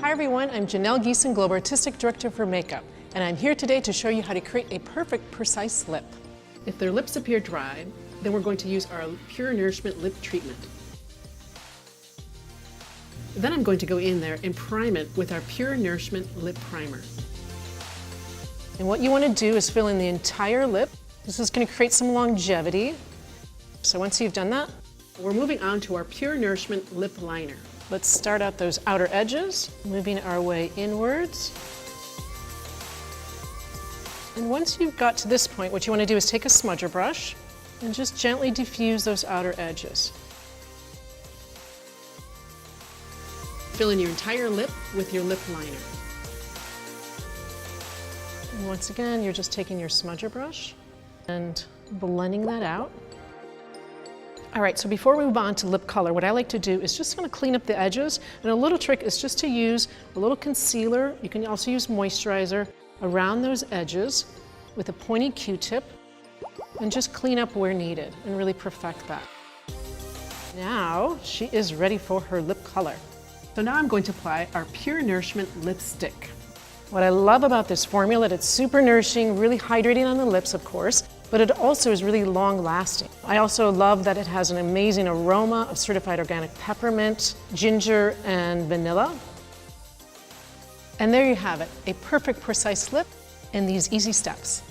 Hi everyone, I'm Janelle Giesen, Global Artistic Director for Makeup, and I'm here today to show you how to create a perfect, precise lip. If their lips appear dry, then we're going to use our Pure Nourishment Lip Treatment. Then I'm going to go in there and prime it with our Pure Nourishment Lip Primer. And what you want to do is fill in the entire lip. This is going to create some longevity. So once you've done that, we're moving on to our Pure Nourishment Lip Liner. Let's start out those outer edges, moving our way inwards. And once you've got to this point, what you want to do is take a smudger brush and just gently diffuse those outer edges. Fill in your entire lip with your lip liner. And once again, you're just taking your smudger brush and blending that out. All right, so before we move on to lip color, what I like to do is just kind of clean up the edges. And a little trick is just to use a little concealer. You can also use moisturizer around those edges with a pointy Q-tip and just clean up where needed and really perfect that. Now she is ready for her lip color. So now I'm going to apply our Pure Nourishment Lipstick. What I love about this formula is it's super nourishing, really hydrating on the lips, of course, but it also is really long lasting. I also love that it has an amazing aroma of certified organic peppermint, ginger, and vanilla. And there you have it, a perfect, precise lip in these easy steps.